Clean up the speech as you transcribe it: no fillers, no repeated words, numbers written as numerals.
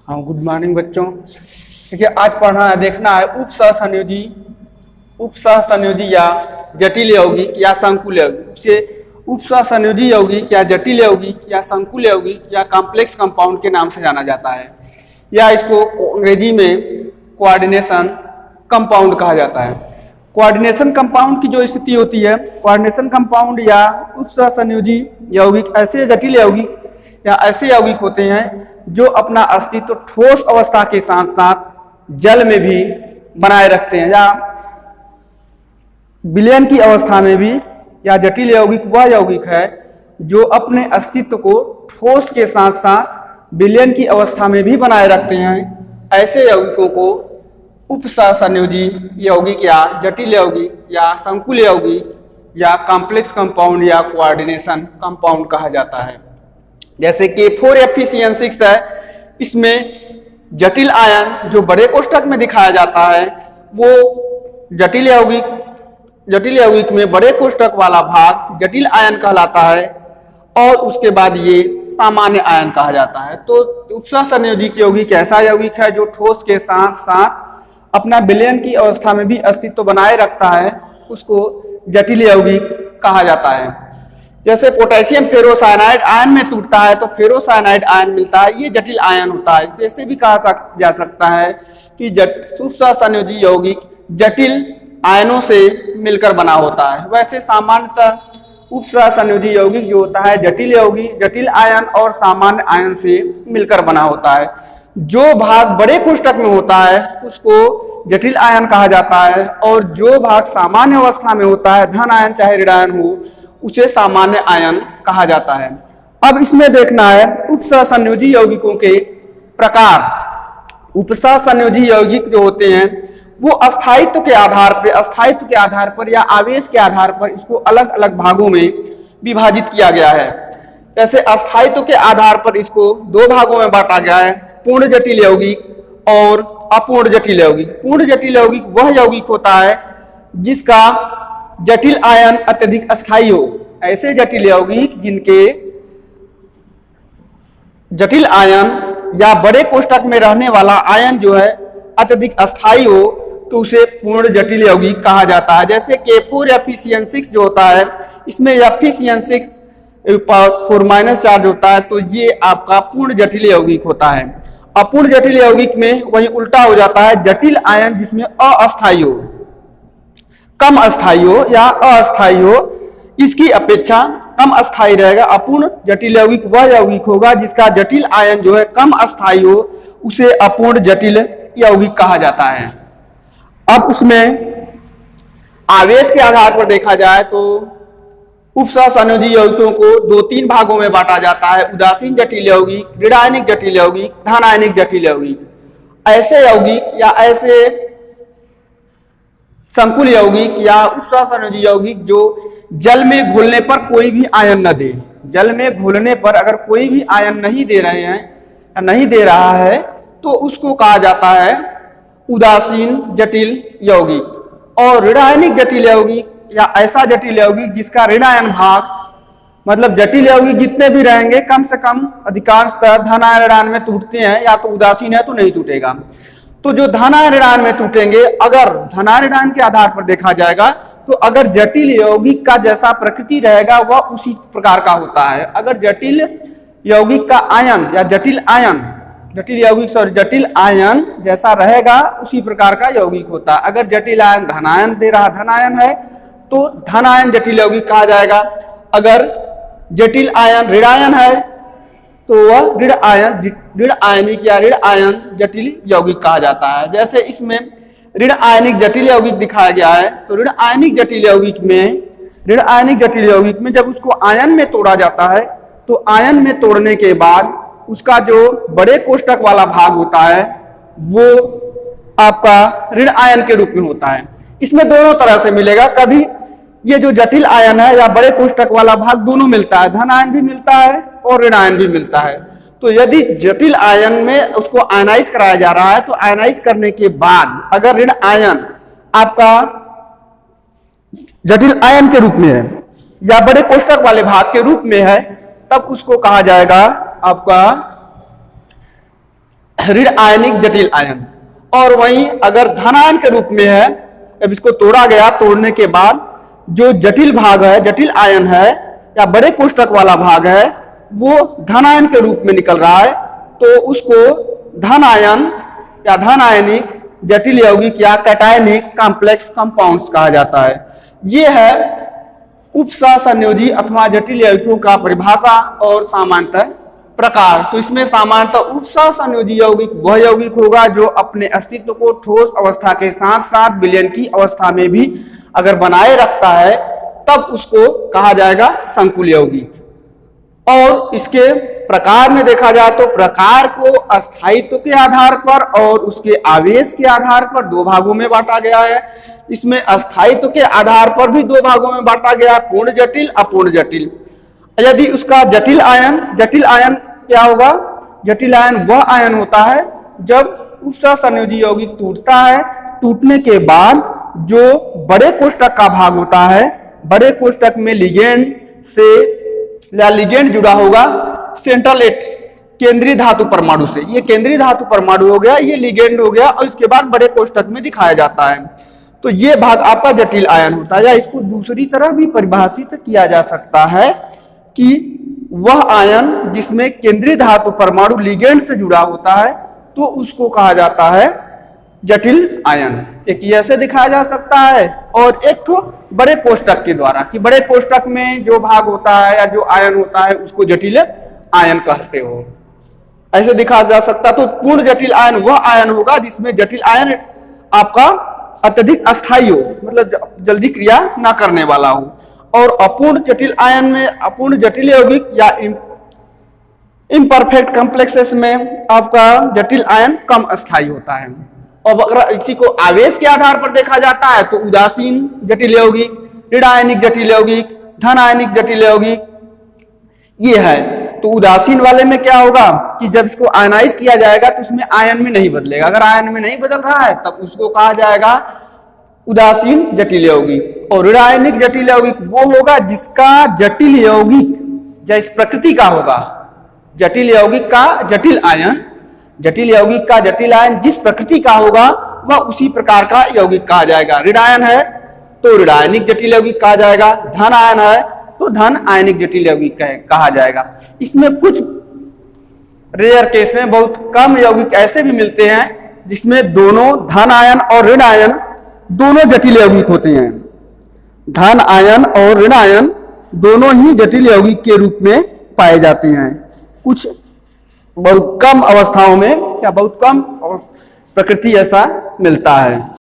हाँ, good morning बच्चों। देखिए, आज पढ़ना है, देखना है उपसहसंयोजी या जटिल यौगिक या संकुल यौगिक से उपसहसंयोजी यौगिक या जटिल यौगिक या संकुल यौगिक या कॉम्प्लेक्स कंपाउंड के नाम से जाना जाता है, या इसको अंग्रेजी में कोऑर्डिनेशन कंपाउंड कहा जाता है। कोऑर्डिनेशन कंपाउंड की जो स्थिति होती है, कोऑर्डिनेशन कंपाउंड या उपसहसंयोजी यौगिक ऐसे जटिल यौगिक या ऐसे यौगिक होते हैं जो अपना अस्तित्व ठोस अवस्था के साथ साथ जल में भी बनाए रखते हैं, या विलयन की अवस्था में भी। या जटिल यौगिक वह यौगिक है जो अपने अस्तित्व को ठोस के साथ साथ विलयन की अवस्था में भी बनाए रखते हैं। ऐसे यौगिकों को उपसहसंयोजी यौगिक या जटिल यौगिक या संकुल यौगिक या कॉम्प्लेक्स कंपाउंड या कोऑर्डिनेशन कंपाउंड कहा जाता है। जैसे कि K4Fe6 है, इसमें जटिल आयन जो बड़े कोष्ठक में दिखाया जाता है वो जटिल यौगिक में बड़े कोष्ठक वाला भाग जटिल आयन कहलाता है, और उसके बाद ये सामान्य आयन कहा जाता है। तो उपसहसंयोजी यौगिक ऐसा यौगिक है जो ठोस के साथ साथ अपना विलयन की अवस्था में भी अस्तित्व बनाए रखता है, उसको जटिल यौगिक कहा जाता है। जैसे पोटेशियम फेरोसाइनाइड आयन में टूटता है तो फेरोसाइनाइड आयन मिलता है, ये जटिल आयन होता है। जैसे भी कहा जा सकता है कि उपसहसंयोजी यौगिक जटिल आयनों से मिलकर बना होता है। वैसे सामान्यतः उपसहसंयोजी यौगिक जो होता है जटिल आयन और सामान्य आयन से मिलकर बना होता है। जो भाग बड़े कोष्ठक में होता है उसको जटिल आयन कहा जाता है, और जो भाग सामान्य अवस्था में होता है, धन आयन चाहे ऋण आयन हो, उसे सामान्य आयन कहा जाता है। अब इसमें देखना है उपसहसंयोजी यौगिकों के प्रकार। उपसहसंयोजी यौगिक जो होते हैं वो अस्थायित्व के आधार पर या आवेश के आधार पर इसको अलग अलग भागों में विभाजित किया गया है। जैसे अस्थायित्व के आधार पर इसको दो भागों में बांटा गया है, पूर्ण जटिल यौगिक और अपूर्ण जटिल यौगिक। पूर्ण जटिल यौगिक वह यौगिक होता है जिसका जटिल आयन अत्यधिक अस्थायी हो। ऐसे जटिल यौगिक जिनके जटिल आयन या बड़े कोष्ठक में रहने वाला आयन जो है अत्यधिक अस्थायी हो तो उसे पूर्ण जटिल यौगिक कहा जाता है। जैसे K4Fe6 जो होता है, इसमें Fe6 4- चार्ज होता है, तो ये आपका पूर्ण जटिल यौगिक होता है। अपूर्ण जटिल यौगिक में वही उल्टा हो जाता है, जटिल आयन जिसमें अस्थायी हो, कम अस्थायी हो या अस्थायी हो, इसकी अपेक्षा कम अस्थायी रहेगा। अपूर्ण जटिल यौगिक वह यौगिक होगा जिसका जटिल आयन जो है कम अस्थायी हो, उसे अपूर्ण जटिल यौगिक कहा जाता है। अब उसमें आवेश के आधार पर देखा जाए तो उपसहसंयोजी यौगिकों को 2-3 भागों में बांटा जाता है, उदासीन जटिल यौगिक, ऋणायनिक जटिल यौगिक, धनायनिक जटिल यौगिक। ऐसे यौगिक या ऐसे संकुल यौगिक या उपसहसंयोजी यौगिक जो जल में घुलने पर कोई भी आयन न दे, जल में घुलने पर अगर कोई भी आयन नहीं दे रहे हैं या नहीं दे रहा है तो उसको कहा जाता है उदासीन जटिल यौगिक। और ऋणायनिक जटिल यौगिक या ऐसा जटिल यौगिक जिसका ऋणायन भाग, मतलब जटिल यौगिक जितने भी रहेंगे कम से कम अधिकांशतः धन आयन ऋणायन में टूटते हैं, या तो उदासीन है तो नहीं टूटेगा। तो जो धन आयन ऋणायन में टूटेंगे, अगर धन आयन ऋणायन के आधार पर देखा जाएगा तो अगर जटिल यौगिक का जैसा प्रकृति रहेगा वह उसी प्रकार का होता है। अगर जटिल यौगिक का आयन या जटिल आयन जैसा रहेगा उसी प्रकार का यौगिक होता है। अगर जटिल आयन धनायन दे रहा, धनायन है, तो धनायन जटिल यौगिक कहा जाएगा। अगर जटिल आयन ऋणायन है तो वह ऋण आयनिक या ऋण आयन जटिल यौगिक कहा जाता है। जैसे इसमें ऋण आयनिक जटिल यौगिक दिखाया गया है, तो ऋण आयनिक जटिल यौगिक में जब उसको आयन में तोड़ा जाता है तो आयन में तोड़ने के बाद उसका जो बड़े कोष्ठक वाला भाग होता है वो आपका ऋण आयन के रूप में होता है। इसमें दोनों तरह से मिलेगा, कभी ये जो जटिल आयन है या बड़े कोष्ठक वाला भाग दोनों मिलता है, धन आयन भी मिलता है और ऋण आयन भी मिलता है। तो यदि जटिल आयन में उसको आयनाइज कराया जा रहा है तो आयनाइज करने के बाद अगर ऋण आयन आपका जटिल आयन के रूप में है या बड़े कोष्ठक वाले भाग के रूप में है, तब उसको कहा जाएगा आपका ऋण आयनिक जटिल आयन। और वहीं अगर धन आयन के रूप में है, अब इसको तोड़ा गया, तोड़ने के बाद जो जटिल भाग है, जटिल आयन है या बड़े कोष्ठक वाला भाग है, वो धन आयन के रूप में निकल रहा है, तो उसको धन आयन या धन आयनिक जटिल यौगिक या कैटायनिक कॉम्प्लेक्स कंपाउंड्स कहा जाता है। ये है उपसहसंयोजी अथवा जटिल यौगिकों का परिभाषा और सामान्यतः प्रकार। तो इसमें सामान्यतः उपसहसंयोजी यौगिक वह यौगिक होगा जो अपने अस्तित्व को ठोस अवस्था के साथ साथ विलयन की अवस्था में भी अगर बनाए रखता है, तब उसको कहा जाएगा संकुल यौगिक। और इसके प्रकार में देखा जाए तो प्रकार को अस्थायित्व के आधार पर और उसके आवेश के आधार पर दो भागों में बांटा गया है। इसमें अस्थायित्व के आधार पर भी दो भागों में बांटा गया, पूर्ण जटिल, अपूर्ण जटिल। यदि उसका जटिल आयन क्या होगा? जटिल आयन वह आयन होता है जब उपसहसंयोजी यौगिक टूटता है, टूटने के बाद जो बड़े कोष्ठक का भाग होता है, बड़े कोष्ठक में लिगेंड से या लिगेंड जुड़ा होगा सेंट्रल केंद्रीय धातु परमाणु से। ये केंद्रीय धातु परमाणु हो गया, ये लिगेंड हो गया, और इसके बाद बड़े कोष्ठक में दिखाया जाता है। तो ये भाग आपका जटिल आयन होता है। या इसको दूसरी तरह भी परिभाषित किया जा सकता है कि वह आयन जिसमें केंद्रीय धातु परमाणु लिगेंड से जुड़ा होता है, तो उसको कहा जाता है जटिल आयन। एक ऐसे दिखाया जा सकता है, और एक तो बड़े कोष्ठक के द्वारा कि बड़े कोष्ठक में जो भाग होता है या जो आयन होता है उसको जटिल आयन कहते हो, ऐसे दिखाया जा सकता। तो पूर्ण जटिल आयन वह आयन होगा जिसमें जटिल आयन आपका अत्यधिक अस्थायी हो, मतलब जल्दी क्रिया ना करने वाला हो। और अपूर्ण जटिल आयन में, अपूर्ण जटिल यौगिक या इम्परफेक्ट कॉम्प्लेक्सेस में आपका जटिल आयन कम अस्थायी होता है। और अगर इसी को आवेश के आधार पर देखा जाता है तो उदासीन जटिल यौगिक, ऋण आयनिक जटिल यौगिक, धन आयनिक जटिल यौगिक, ये है। तो उदासीन वाले में क्या होगा कि जब इसको आयनाइज किया जाएगा तो उसमें आयन में नहीं बदलेगा। अगर आयन में नहीं बदल रहा है तब उसको कहा जाएगा उदासीन जटिल यौगिक। और ऋण आयनिक जटिल यौगिक वो होगा जिसका जटिल यौगिक जिस प्रकृति का होगा, जटिल यौगिक का जटिल आयन, जटिल यौगिक का जटिल आयन जिस प्रकृति का होगा वह उसी प्रकार का यौगिक कहा जाएगा। ऋण आयन है तो ऋण आयनिक जटिल यौगिक कहा जाएगा, धन आयन है तो धन आयनिक जटिल यौगिक कहा जाएगा। इसमें कुछ रेयर केस में बहुत कम यौगिक ऐसे भी मिलते हैं जिसमें दोनों धन आयन और ऋण आयन दोनों जटिल यौगिक होते हैं। धन आयन और ऋण आयन दोनों ही जटिल यौगिक के रूप में पाए जाते हैं। कुछ बहुत कम अवस्थाओं में या बहुत कम प्रकृति ऐसा मिलता है।